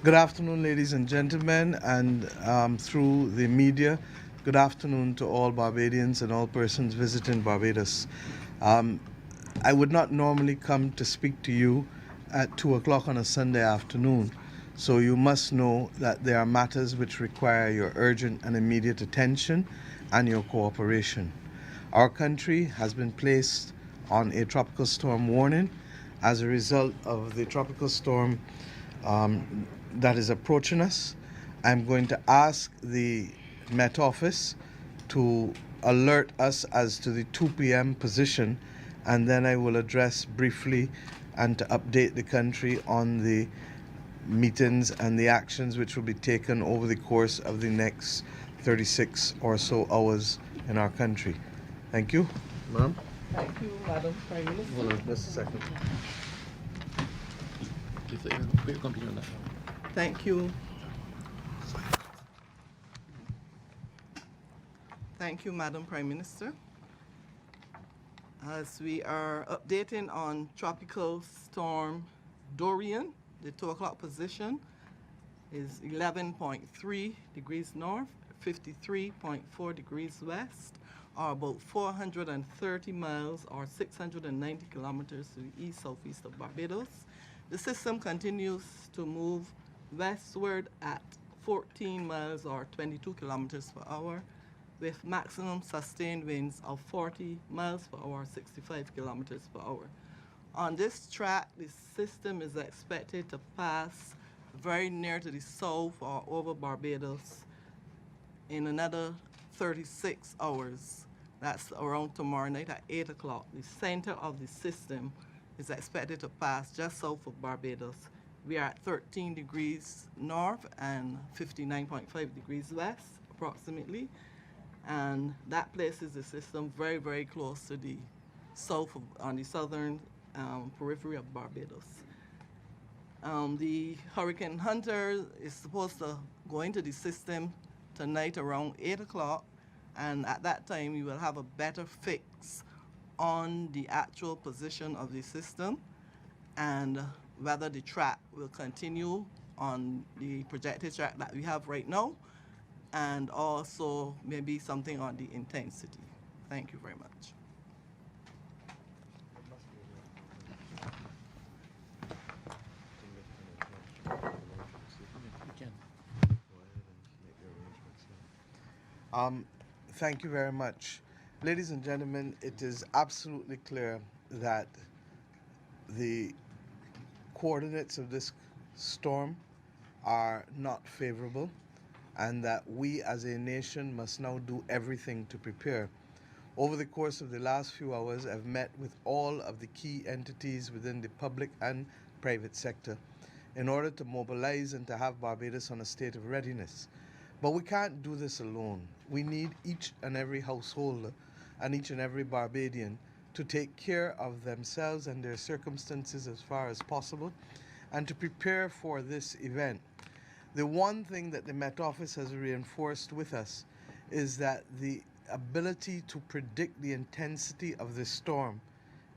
Good afternoon, ladies and gentlemen, and through the media, good afternoon to all Barbadians and all persons visiting Barbados. Um, I would not normally come to speak to you at 2 o'clock on a Sunday afternoon, so you must know that there are matters which require your urgent and immediate attention and your cooperation. Our country has been placed on a tropical storm warning as a result of the tropical storm that is approaching us. I'm going to ask the Met Office to alert us as to the 2 p.m. position, and then I will address briefly and to update the country on the meetings and the actions which will be taken over the course of the next 36 or so hours in our country. Thank you. Ma'am? Thank you, Madam Prime Minister. Hold on just a second. Thank you. Thank you, Madam Prime Minister. As we are updating on Tropical Storm Dorian, the 2 o'clock position is 11.3 degrees north, 53.4 degrees west, or about 430 miles or 690 kilometers to the east-southeast of Barbados. The system continues to move westward at 14 miles or 22 kilometers per hour, with maximum sustained winds of 40 miles per hour, 65 kilometers per hour. On this track, the system is expected to pass very near to the south or over Barbados in another 36 hours. That's around tomorrow night at 8 o'clock. The center of the system is expected to pass just south of Barbados. We are at 13 degrees north and 59.5 degrees west, approximately. And that places the system very, very close to the south on the southern periphery of Barbados. The Hurricane Hunter is supposed to go into the system tonight around 8 o'clock, and at that time you will have a better fix on the actual position of the system and whether the track will continue on the projected track that we have right now, and also maybe something on the intensity. Thank you very much. Thank you very much. Ladies and gentlemen, it is absolutely clear that the coordinates of this storm are not favorable, and that we as a nation must now do everything to prepare. Over the course of the last few hours, I've met with all of the key entities within the public and private sector in order to mobilize and to have Barbados on a state of readiness. But we can't do this alone. We need each and every householder and each and every Barbadian to take care of themselves and their circumstances as far as possible and to prepare for this event. The one thing that the Met Office has reinforced with us is that the ability to predict the intensity of the storm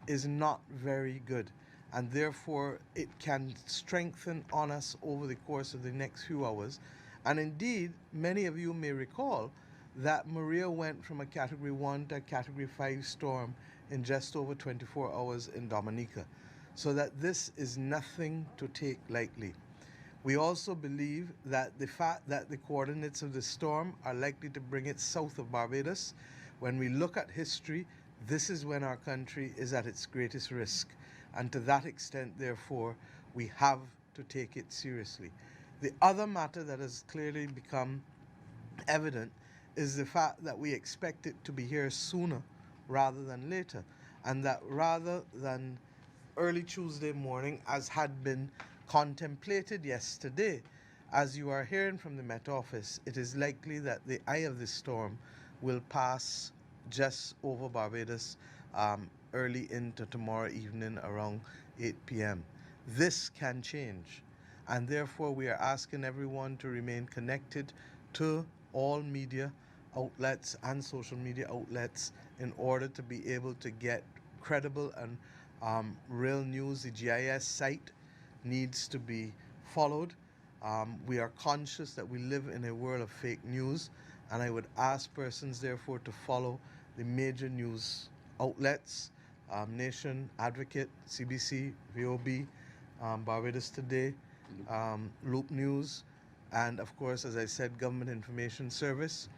is not very good, and therefore it can strengthen on us over the course of the next few hours. And indeed, many of you may recall that Maria went from a Category 1 to a Category 5 storm in just over 24 hours in Dominica. So that this is nothing to take lightly. We also believe that the fact that the coordinates of the storm are likely to bring it south of Barbados, when we look at history, this is when our country is at its greatest risk. And to that extent, therefore, we have to take it seriously. The other matter that has clearly become evident is the fact that we expect it to be here sooner rather than later, and that rather than early Tuesday morning, as had been contemplated yesterday, as you are hearing from the Met Office, it is likely that the eye of the storm will pass just over Barbados early into tomorrow evening around 8 p.m. This can change, and therefore we are asking everyone to remain connected to all media outlets and social media outlets in order to be able to get credible and real news. The GIS site needs to be followed, We are conscious that we live in a world of fake news, and I would ask persons, therefore, to follow the major news outlets: Nation, Advocate, CBC, VOB, Barbados Today, Loop News, and of course, as I said, Government Information Service.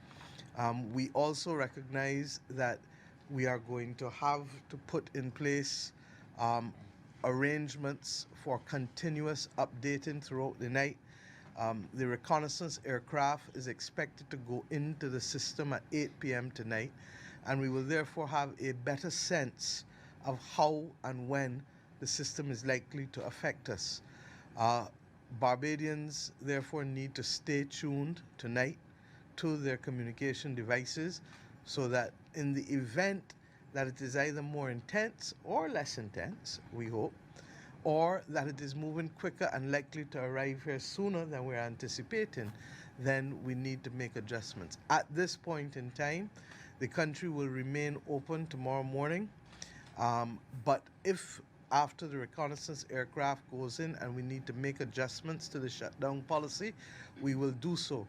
We also recognize that we are going to have to put in place arrangements for continuous updating throughout the night. The reconnaissance aircraft is expected to go into the system at 8 p.m. tonight, and we will therefore have a better sense of how and when the system is likely to affect us. Barbadians therefore need to stay tuned tonight to their communication devices so that in the event that it is either more intense or less intense, we hope, or that it is moving quicker and likely to arrive here sooner than we're anticipating, then we need to make adjustments. At this point in time, the country will remain open tomorrow morning, but if after the reconnaissance aircraft goes in and we need to make adjustments to the shutdown policy, we will do so.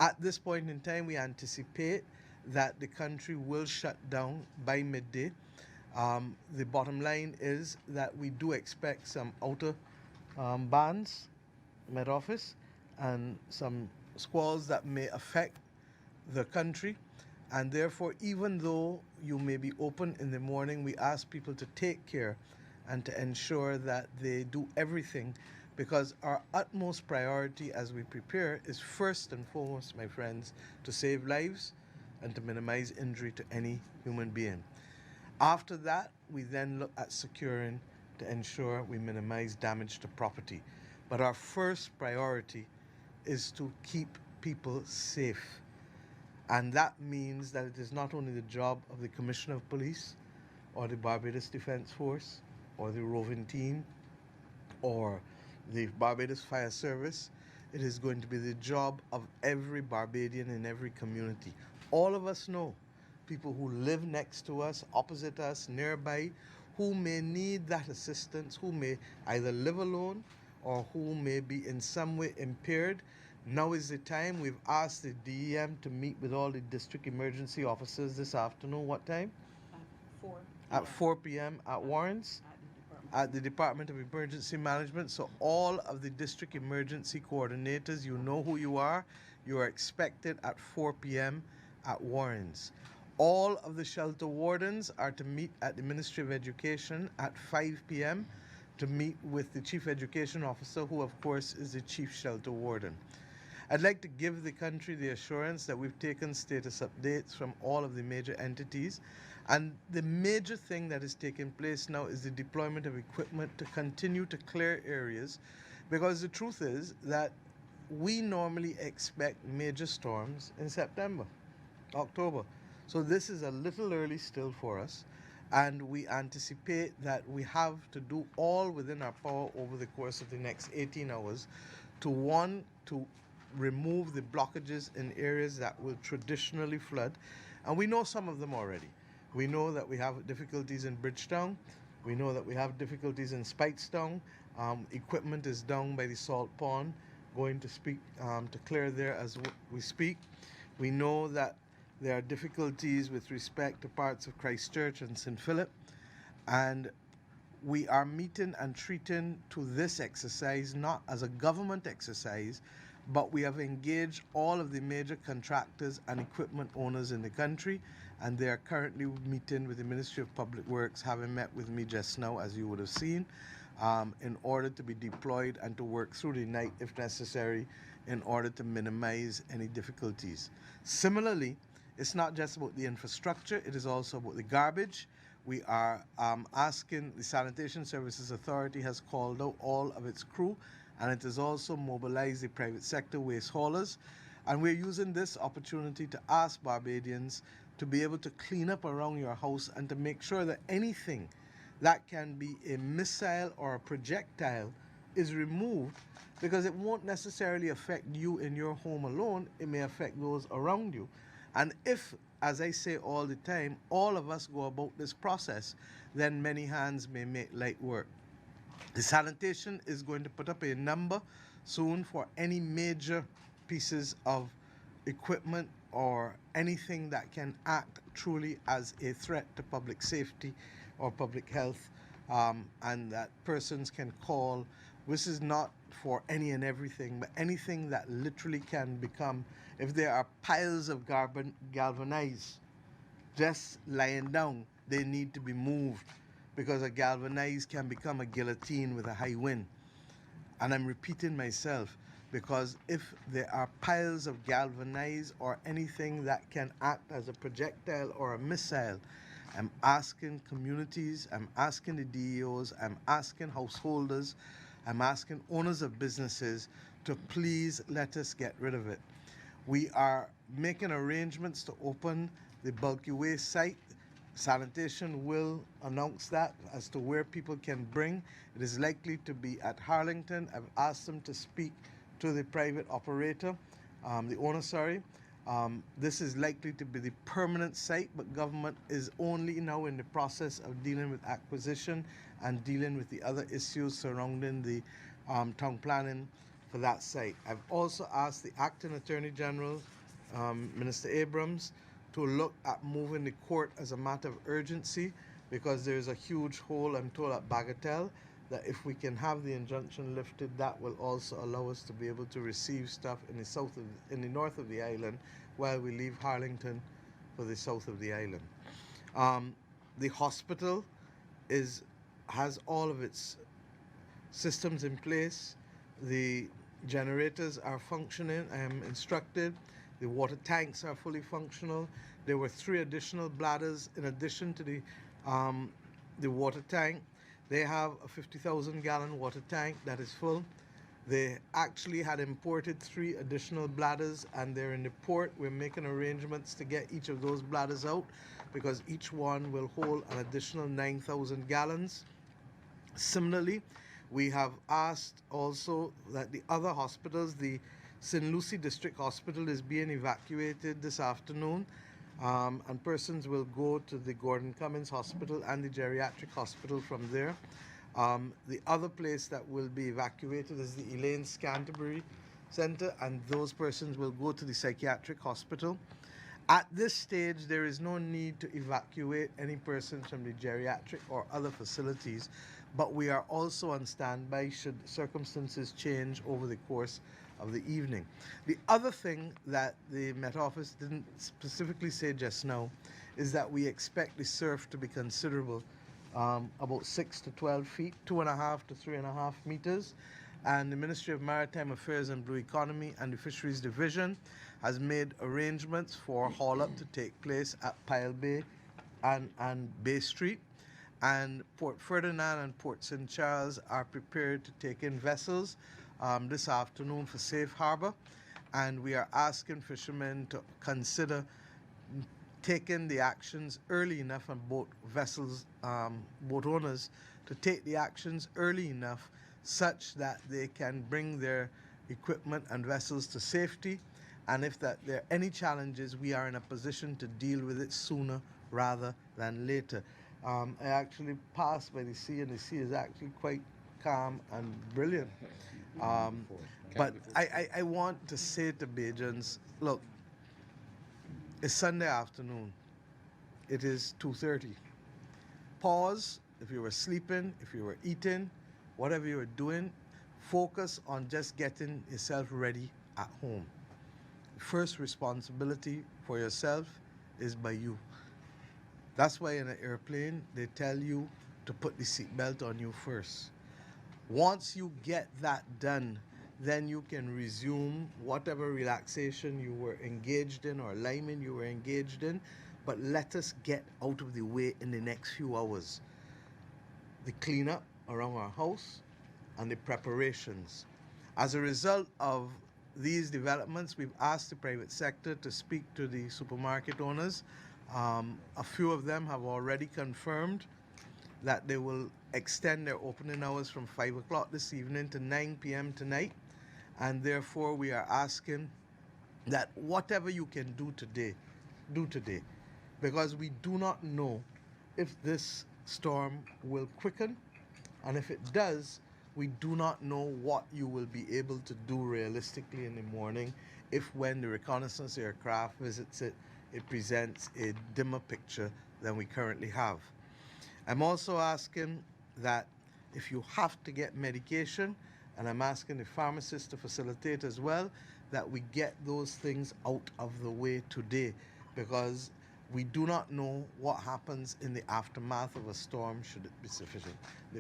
At this point in time, we anticipate that the country will shut down by midday. The bottom line is that we do expect some outer bands, Met Office, and some squalls that may affect the country. And therefore, even though you may be open in the morning, we ask people to take care and to ensure that they do everything, because our utmost priority as we prepare is first and foremost, my friends, to save lives and to minimize injury to any human being. After that, we then look at securing to ensure we minimize damage to property. But our first priority is to keep people safe. And that means that it is not only the job of the Commissioner of Police or the Barbados Defense Force or the roving team or the Barbados Fire Service. It is going to be the job of every Barbadian in every community. All of us know people who live next to us, opposite us, nearby, who may need that assistance, who may either live alone or who may be in some way impaired. Now is the time. We've asked the DEM to meet with all the district emergency officers this afternoon. What time? At 4 p.m. at Warren's, at the Department of Emergency Management. So all of the district emergency coordinators, you know who you are. You are expected at 4 p.m. at Warren's. All of the shelter wardens are to meet at the Ministry of Education at 5 p.m. to meet with the Chief Education Officer, who of course is the Chief Shelter Warden. I'd like to give the country the assurance that we've taken status updates from all of the major entities, and the major thing that is taking place now is the deployment of equipment to continue to clear areas, because the truth is that we normally expect major storms in September, October. So this is a little early still for us, and we anticipate that we have to do all within our power over the course of the next 18 hours to remove the blockages in areas that will traditionally flood. And we know some of them already. We know that we have difficulties in Bridgetown. We know that we have difficulties in Speightstown. Equipment is down by the Salt Pond, going to clear there as we speak. We know that there are difficulties with respect to parts of Christchurch and St. Philip. And we are meeting and treating to this exercise not as a government exercise, but we have engaged all of the major contractors and equipment owners in the country, and they are currently meeting with the Ministry of Public Works, having met with me just now, as you would have seen, in order to be deployed and to work through the night if necessary in order to minimize any difficulties. Similarly, it's not just about the infrastructure, it is also about the garbage. We are asking, the Sanitation Services Authority has called out all of its crew, and it has also mobilized the private sector waste haulers. And we're using this opportunity to ask Barbadians to be able to clean up around your house and to make sure that anything that can be a missile or a projectile is removed, because it won't necessarily affect you in your home alone, it may affect those around you. And if, as I say all the time, all of us go about this process, then many hands may make light work. The sanitation is going to put up a number soon for any major pieces of equipment or anything that can act truly as a threat to public safety or public health, and that persons can call. This is not for any and everything, but anything that literally can become, if there are piles of galvanized just lying down, they need to be moved, because a galvanized can become a guillotine with a high wind. And I'm repeating myself, because if there are piles of galvanized or anything that can act as a projectile or a missile, I'm asking communities, I'm asking the DEOs, I'm asking householders, I'm asking owners of businesses to please let us get rid of it. We are making arrangements to open the bulky waste site. Sanitation will announce that as to where people can bring. It is likely to be at Harlington. I've asked them to speak to the private operator, the owner, sorry. This is likely to be the permanent site, but government is only now in the process of dealing with acquisition and dealing with the other issues surrounding the town planning for that site. I've also asked the acting Attorney General, Minister Abrams, to look at moving the court as a matter of urgency, because there's a huge hole, I'm told, at Bagatelle, that if we can have the injunction lifted, that will also allow us to be able to receive stuff in the north of the island, while we leave Harlington for the south of the island. The hospital has all of its systems in place. The generators are functioning, I am instructed. The water tanks are fully functional. There were 3 additional bladders in addition to the water tank. They have a 50,000 gallon water tank that is full. They actually had imported 3 additional bladders, and they're in the port. We're making arrangements to get each of those bladders out, because each one will hold an additional 9,000 gallons. Similarly, we have asked also that the other hospitals, the St. Lucie District Hospital is being evacuated this afternoon, and persons will go to the Gordon Cummins Hospital and the Geriatric Hospital from there. The other place that will be evacuated is the Elaine Canterbury Center, and those persons will go to the Psychiatric Hospital. At this stage, there is no need to evacuate any persons from the geriatric or other facilities, but we are also on standby should circumstances change over the course of the evening. The other thing that the Met Office didn't specifically say just now is that we expect the surf to be considerable, about 6 to 12 feet, 2.5 to 3.5 meters. And the Ministry of Maritime Affairs and Blue Economy and the Fisheries Division has made arrangements for haul-up to take place at Pile Bay and Bay Street. And Port Ferdinand and Port St. Charles are prepared to take in vessels this afternoon for safe harbor. And we are asking fishermen to consider taking the actions early enough, and boat owners to take the actions early enough such that they can bring their equipment and vessels to safety. And if there are any challenges, we are in a position to deal with it sooner rather than later. I actually passed by the sea, and the sea is actually quite calm and brilliant. But I want to say to Bajans, look, it's Sunday afternoon. It is 2:30. Pause. If you were sleeping, if you were eating, whatever you were doing, focus on just getting yourself ready at home. The first responsibility for yourself is by you. That's why in an airplane, they tell you to put the seatbelt on you first. Once you get that done, then you can resume whatever relaxation you were engaged in or alignment you were engaged in. But let us get out of the way in the next few hours. The cleanup around our house and the preparations. As a result of these developments, we've asked the private sector to speak to the supermarket owners. A few of them have already confirmed that they will extend their opening hours from 5 o'clock this evening to 9 p.m. tonight. And therefore, we are asking that whatever you can do today, do today. Because we do not know if this storm will quicken And if it does, we do not know what you will be able to do realistically in the morning if, when the reconnaissance aircraft visits it, it presents a dimmer picture than we currently have. I'm also asking that if you have to get medication, and I'm asking the pharmacist to facilitate as well, that we get those things out of the way today, because we do not know what happens in the aftermath of a storm should it be sufficiently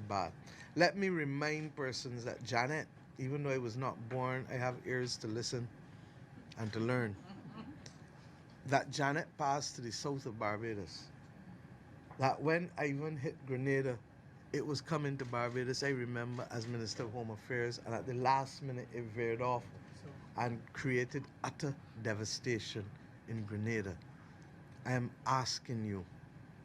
bad. Let me remind persons that Janet, even though I was not born, I have ears to listen and to learn, that Janet passed to the south of Barbados. That when Ivan hit Grenada, it was coming to Barbados, I remember, as Minister of Home Affairs, and at the last minute it veered off and created utter devastation in Grenada. I am asking you,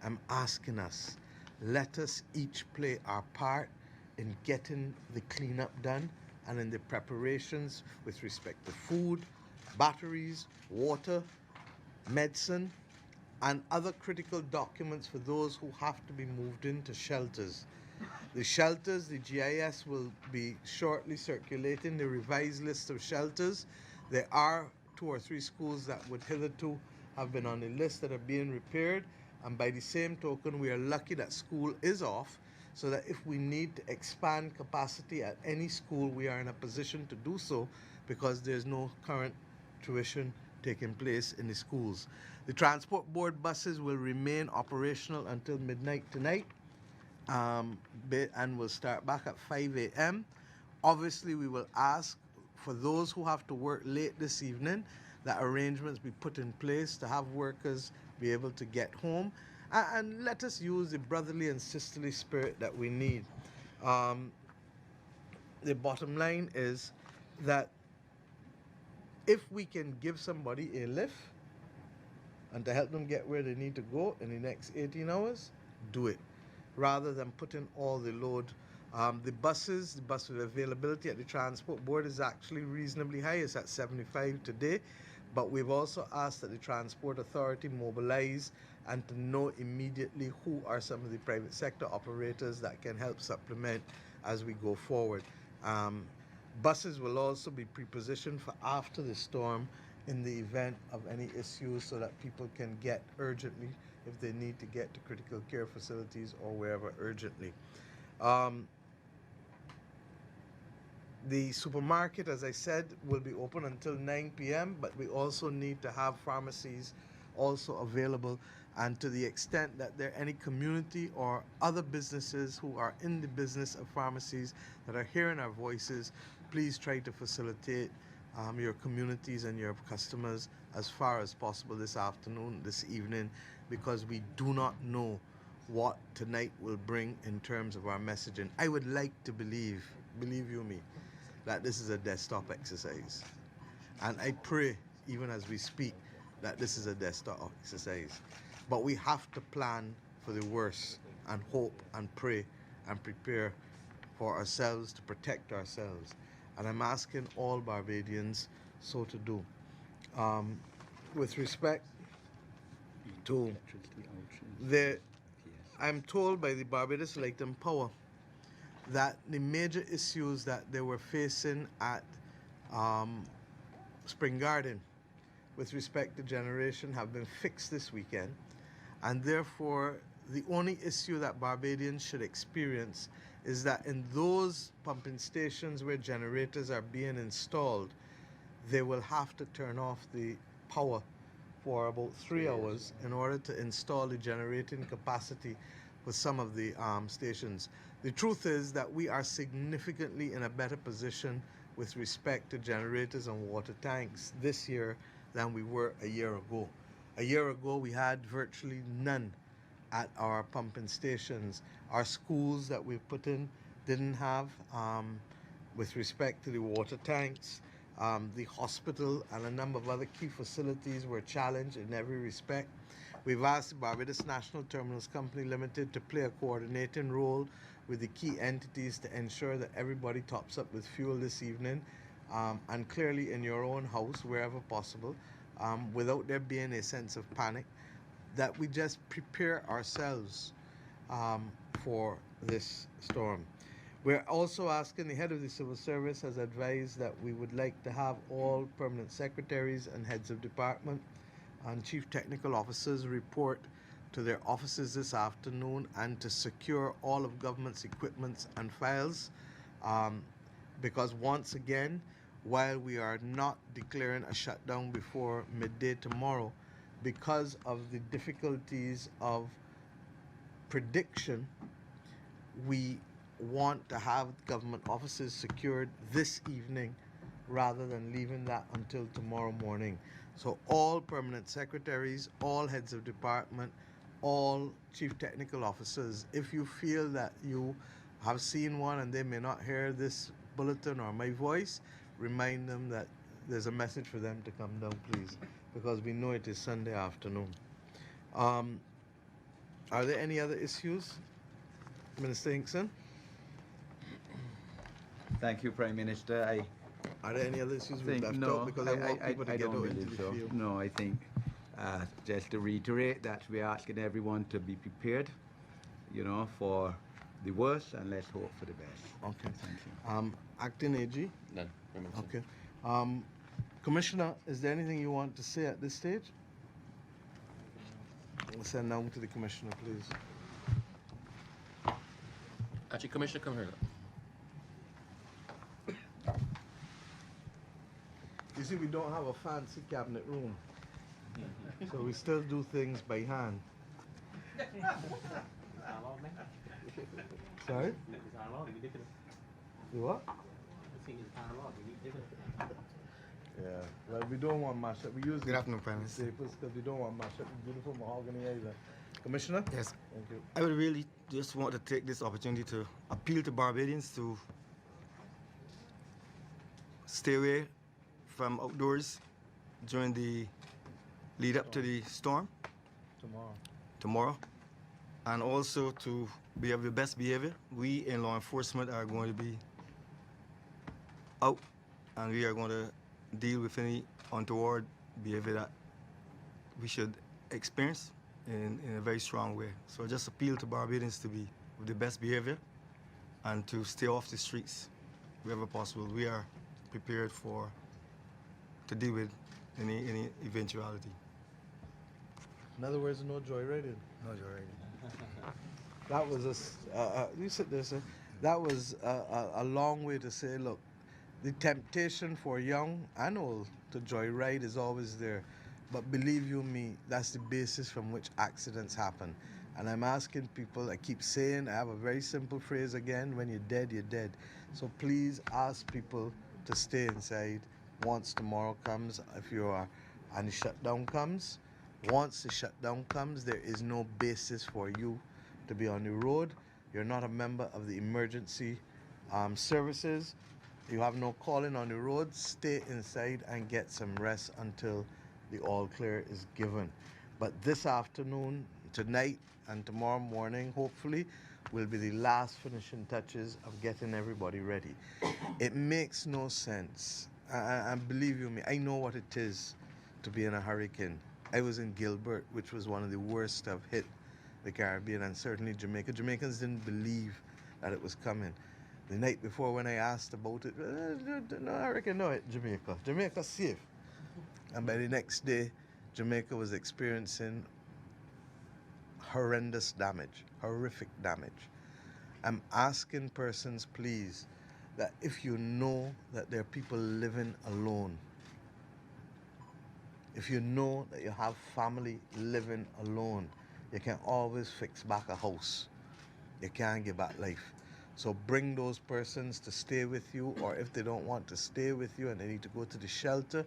I'm asking us, let us each play our part in getting the cleanup done and in the preparations with respect to food, batteries, water, medicine, and other critical documents for those who have to be moved into shelters. The shelters, the GIS will be shortly circulating the revised list of shelters. There are 2 or 3 schools that would hitherto have been on the list that are being repaired, and by the same token, we are lucky that school is off, so that if we need to expand capacity at any school, we are in a position to do so, because there's no current tuition taking place in the schools. The Transport Board buses will remain operational until midnight tonight, and will start back at 5 a.m. Obviously, we will ask for those who have to work late this evening that arrangements be put in place to have workers be able to get home, and let us use the brotherly and sisterly spirit that we need. The bottom line is that if we can give somebody a lift and to help them get where they need to go in the next 18 hours, do it, rather than putting all the load. The bus availability at the Transport Board is actually reasonably high. It's at 75 today, but we've also asked that the Transport Authority mobilize and to know immediately who are some of the private sector operators that can help supplement as we go forward. Buses will also be pre-positioned for after the storm in the event of any issues, so that people can get urgently if they need to get to critical care facilities or wherever urgently. The supermarket, as I said, will be open until 9 p.m., but we also need to have pharmacies also available. And to the extent that there are any community or other businesses who are in the business of pharmacies that are hearing our voices, please try to facilitate your communities and your customers as far as possible this afternoon, this evening, because we do not know what tonight will bring in terms of our messaging. I would like to believe you me, that this is a desktop exercise. And I pray, even as we speak, that this is a desktop exercise. But we have to plan for the worst and hope and pray and prepare for ourselves to protect ourselves. And I'm asking all Barbadians so to do. With respect to I'm told by the Barbados Light and Power that the major issues that they were facing at Spring Garden with respect to generation have been fixed this weekend, and therefore the only issue that Barbadians should experience is that in those pumping stations where generators are being installed, they will have to turn off the power for about 3 hours in order to install the generating capacity for some of the stations. The truth is that we are significantly in a better position with respect to generators and water tanks this year than we were a year ago. A year ago, we had virtually none at our pumping stations. Our schools that we've put in didn't have. With respect to the water tanks, the hospital and a number of other key facilities were challenged in every respect. We've asked the Barbados National Terminals Company Limited to play a coordinating role with the key entities to ensure that everybody tops up with fuel this evening, and clearly in your own house, wherever possible, without there being a sense of panic, that we just prepare ourselves for this storm. We're also asking, the head of the civil service has advised that we would like to have all permanent secretaries and heads of department and chief technical officers report to their offices this afternoon and to secure all of government's equipments and files, because once again, while we are not declaring a shutdown before midday tomorrow, because of the difficulties of prediction, we want to have government offices secured this evening rather than leaving that until tomorrow morning. So all permanent secretaries, all heads of department, all chief technical officers, if you feel that you have seen one and they may not hear this bulletin or my voice, remind them that there's a message for them to come down, please, because we know it is Sunday afternoon. Are there any other issues? Minister Hinkson? Thank you, Prime Minister. Are there any other issues we've think left no, out? Because I want people to I get don't out into believe the so. field. No, I think just to reiterate that we're asking everyone to be prepared, for the worst, and let's hope for the best. Okay. Thank you. Acting AG? None. Prime Minister. Okay. Commissioner, is there anything you want to say at this stage? I'll send down to the Commissioner, please. Actually, Commissioner, come here. You see, we don't have a fancy cabinet room, so we still do things by hand. Sorry? You what? Yeah, well, we don't want mash up. We use Good afternoon, Prime Minister. staples because we don't want mash up the beautiful mahogany either. Commissioner? Yes, Thank you. I would really just want to take this opportunity to appeal to Barbadians to stay away from outdoors during the lead up to the storm tomorrow, and also to be of the best behavior. We in law enforcement are going to be out, and we are going to deal with any untoward behavior that we should experience in a very strong way. So I just appeal to Barbadians to be with the best behavior and to stay off the streets wherever possible. We are prepared to deal with any eventuality. In other words, no joyriding. No, you're right. That was you sit there, sir. That was a long way to say, look, the temptation for young and old to joyride is always there. But believe you me, that's the basis from which accidents happen. And I'm asking people, I keep saying, I have a very simple phrase again, when you're dead, you're dead. So please ask people to stay inside once tomorrow comes, if you are, and the shutdown comes. Once the shutdown comes, there is no basis for you to be on the road. You're not a member of the emergency services. You have no calling on the road. Stay inside and get some rest until the all clear is given. But this afternoon, tonight, and tomorrow morning, hopefully, will be the last finishing touches of getting everybody ready. It makes no sense. And believe you me, I know what it is to be in a hurricane. I was in Gilbert, which was one of the worst to have hit the Caribbean, and certainly Jamaica. Jamaicans didn't believe that it was coming. The night before, when I asked about it, no hurricane, no, Jamaica. Jamaica's safe. And by the next day, Jamaica was experiencing horrendous damage, horrific damage. I'm asking persons, please, that if you know that there are people living alone, if you know that you have family living alone, you can always fix back a house. You can't give back life. So bring those persons to stay with you, or if they don't want to stay with you and they need to go to the shelter,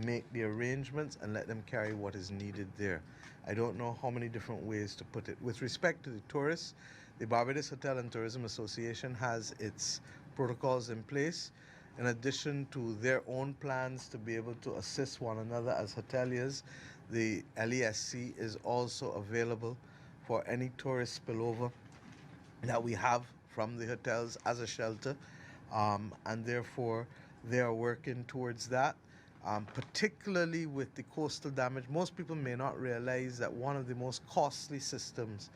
make the arrangements and let them carry what is needed there. I don't know how many different ways to put it. With respect to the tourists, the Barbados Hotel and Tourism Association has its protocols in place. In addition to their own plans to be able to assist one another as hoteliers, the LESC is also available for any tourist spillover that we have from the hotels as a shelter, and therefore they are working towards that. Particularly with the coastal damage, most people may not realize that one of the most costly systems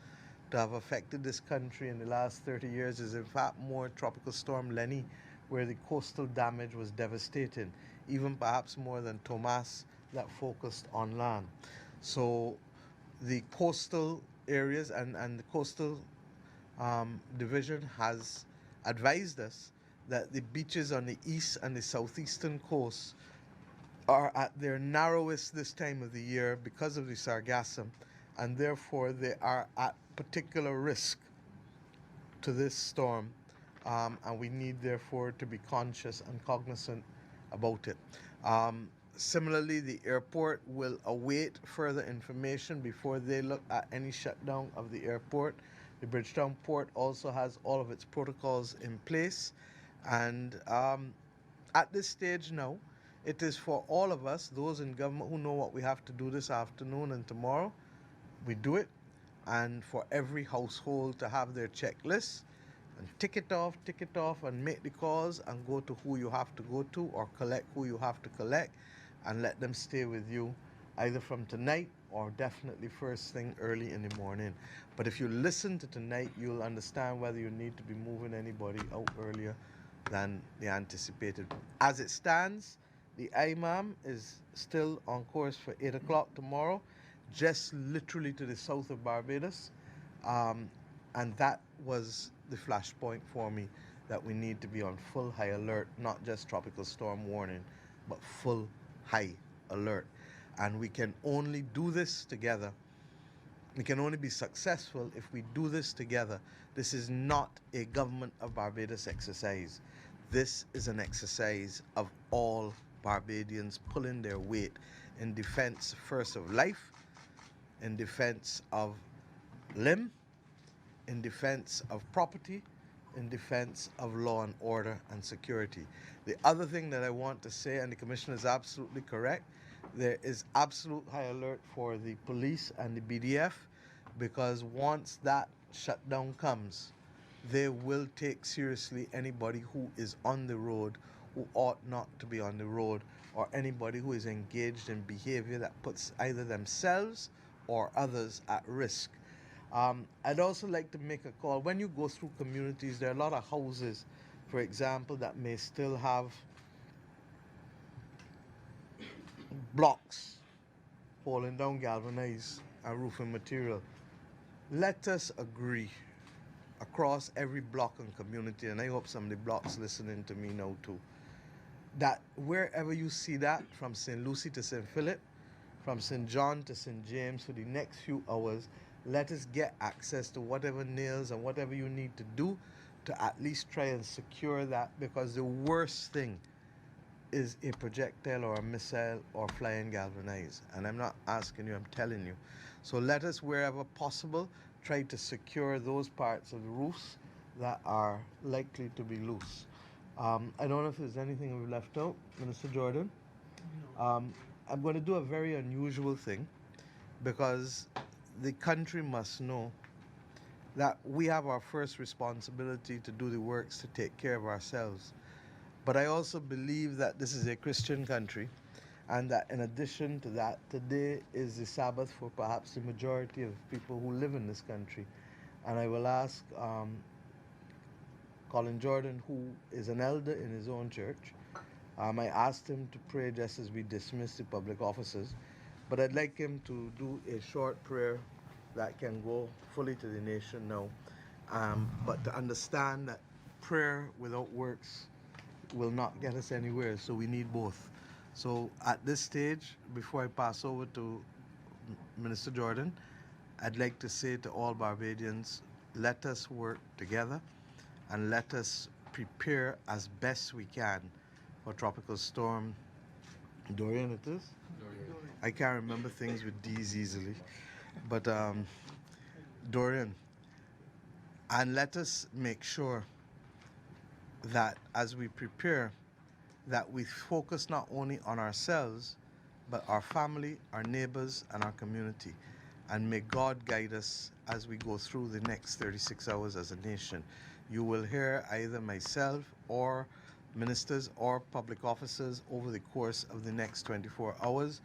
to have affected this country in the last 30 years is in fact more Tropical Storm Lenny, where the coastal damage was devastating, even perhaps more than Tomas that focused on land. So the coastal areas and the coastal division has advised us that the beaches on the east and the southeastern coast are at their narrowest this time of the year because of the sargassum, and therefore they are at particular risk to this storm, and we need therefore to be conscious and cognizant about it. Similarly, the airport will await further information before they look at any shutdown of the airport. The Bridgetown port also has all of its protocols in place, and at this stage now, it is for all of us, those in government who know what we have to do this afternoon and tomorrow, we do it, and for every household to have their checklist and tick it off and make the calls and go to who you have to go to or collect who you have to collect and let them stay with you either from tonight or definitely first thing early in the morning. But if you listen to tonight, you'll understand whether you need to be moving anybody out earlier than the anticipated. As it stands, the IMAM is still on course for 8 o'clock tomorrow, just literally to the south of Barbados. And that was the flashpoint for me, that we need to be on full high alert, not just tropical storm warning, but full high alert. And we can only do this together. We can only be successful if we do this together. This is not a government of Barbados exercise. This is an exercise of all Barbadians pulling their weight in defense first of life, in defense of limb, in defense of property, in defense of law and order and security. The other thing that I want to say, and the Commissioner is absolutely correct, there is absolute high alert for the police and the BDF, because once that shutdown comes, they will take seriously anybody who is on the road who ought not to be on the road, or anybody who is engaged in behavior that puts either themselves or others at risk. I'd also like to make a call. When you go through communities, there are a lot of houses, for example, that may still have blocks falling down, galvanized and roofing material. Let us agree across every block and community, and I hope some of the blocks listening to me now too, that wherever you see that, from St. Lucie to St. Philip, from St. John to St. James, for the next few hours, let us get access to whatever nails and whatever you need to do to at least try and secure that, because the worst thing is a projectile or a missile or flying galvanized. And I'm not asking you, I'm telling you. So let us, wherever possible, try to secure those parts of the roofs that are likely to be loose. I don't know if there's anything we've left out, Minister Jordan. I'm going to do a very unusual thing, because the country must know that we have our first responsibility to do the works to take care of ourselves. But I also believe that this is a Christian country, and that in addition to that, today is the Sabbath for perhaps the majority of people who live in this country. And I will ask Colin Jordan, who is an elder in his own church, I asked him to pray just as we dismiss the public officers, but I'd like him to do a short prayer that can go fully to the nation now, but to understand that prayer without works will not get us anywhere, so we need both. So at this stage, before I pass over to Minister Jordan, I'd like to say to all Barbadians, let us work together and let us prepare as best we can for Tropical Storm Dorian, it is? Dorian. I can't remember things with D's easily, but Dorian. And let us make sure that as we prepare, that we focus not only on ourselves, but our family, our neighbors, and our community. And may God guide us as we go through the next 36 hours as a nation. You will hear either myself or ministers or public officers over the course of the next 24 hours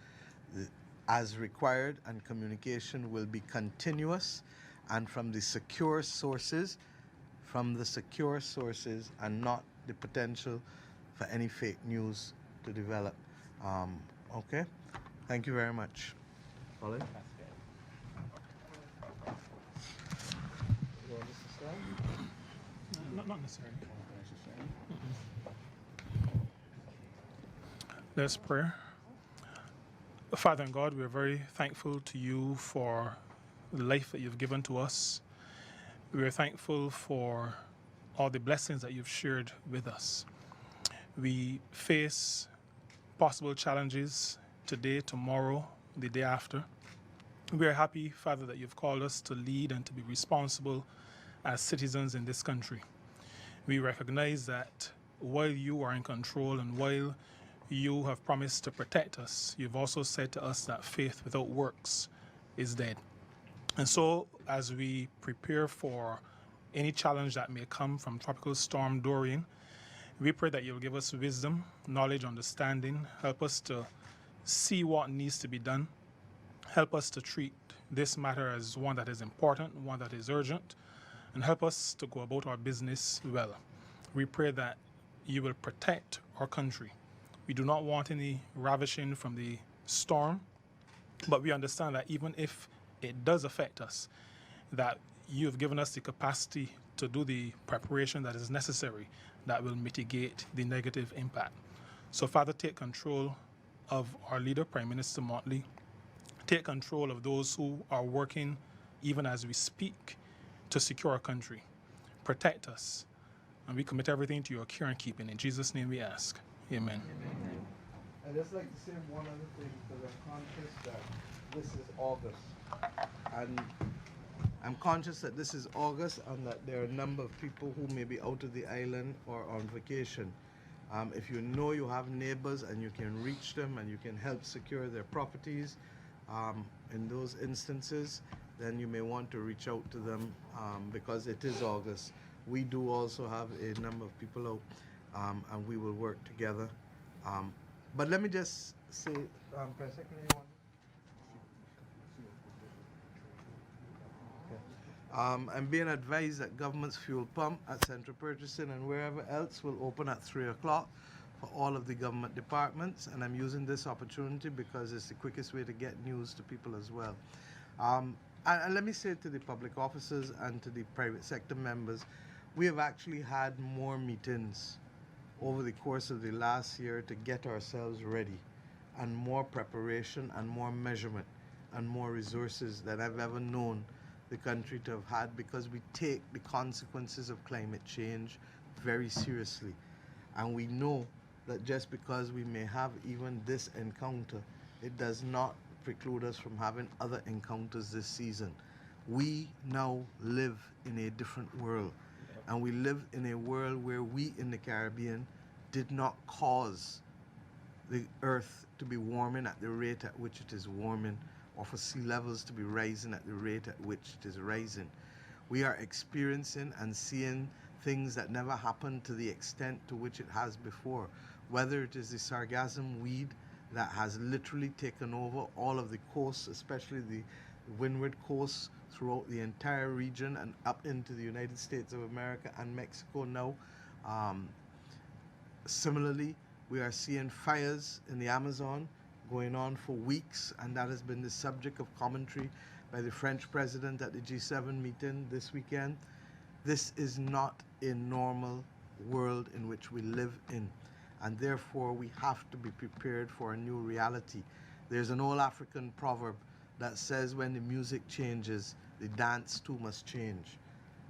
as required, and communication will be continuous. and from the secure sources, and not the potential for any fake news to develop. Okay? Thank you very much. Colin? Not necessarily. Let's pray. Father and God, we're very thankful to you for the life that you've given to us. We're thankful for all the blessings that you've shared with us. We face possible challenges today, tomorrow, the day after. We are happy, Father, that you've called us to lead and to be responsible as citizens in this country. We recognize that while you are in control and while you have promised to protect us, you've also said to us that faith without works is dead. And so, as we prepare for any challenge that may come from Tropical Storm Dorian, we pray that you'll give us wisdom, knowledge, understanding, help us to see what needs to be done, help us to treat this matter as one that is important, one that is urgent, and help us to go about our business well. We pray that you will protect our country. We do not want any ravishing from the storm, but we understand that even if it does affect us, that you have given us the capacity to do the preparation that is necessary that will mitigate the negative impact. So, Father, take control of our leader, Prime Minister Motley. Take control of those who are working, even as we speak, to secure our country. Protect us. And we commit everything to your care and keeping. In Jesus' name we ask. Amen. I'd just like to say one other thing, because I'm conscious that this is August. And I'm conscious that this is August and that there are a number of people who may be out of the island or on vacation. If you know you have neighbors and you can reach them and you can help secure their properties in those instances, then you may want to reach out to them because it is August. We do also have a number of people out and we will work together. But let me just say, Press Secretary, I'm being advised that government's fuel pump at Central Purchasing and wherever else will open at 3 o'clock for all of the government departments, and I'm using this opportunity because it's the quickest way to get news to people as well. And let me say to the public officers and to the private sector members, we have actually had more meetings over the course of the last year to get ourselves ready, and more preparation and more measurement and more resources than I've ever known the country to have had, because we take the consequences of climate change very seriously. And we know that just because we may have even this encounter, it does not preclude us from having other encounters this season. We now live in a different world. And we live in a world where we in the Caribbean did not cause the earth to be warming at the rate at which it is warming, or for sea levels to be rising at the rate at which it is rising. We are experiencing and seeing things that never happened to the extent to which it has before, whether it is the sargassum weed that has literally taken over all of the coasts, especially the windward coasts throughout the entire region and up into the United States of America and Mexico now. Similarly, we are seeing fires in the Amazon going on for weeks, and that has been the subject of commentary by the French president at the G7 meeting this weekend. This is not a normal world in which we live in, and therefore we have to be prepared for a new reality. There's an old African proverb that says when the music changes, the dance too must change.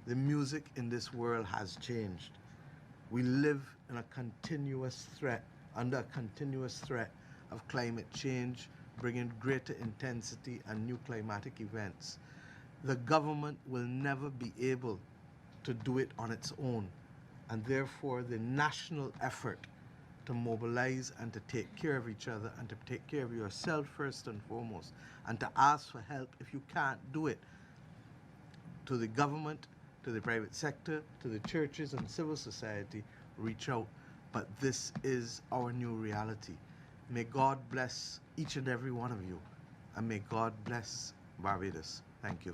The music in this world has changed. We live in a continuous threat, under a continuous threat of climate change, bringing greater intensity and new climatic events. The government will never be able to do it on its own, and therefore the national effort to mobilize and to take care of each other and to take care of yourself first and foremost, and to ask for help if you can't do it, to the government, to the private sector, to the churches and civil society, reach out. But this is our new reality. May God bless each and every one of you, and may God bless Barbados. Thank you.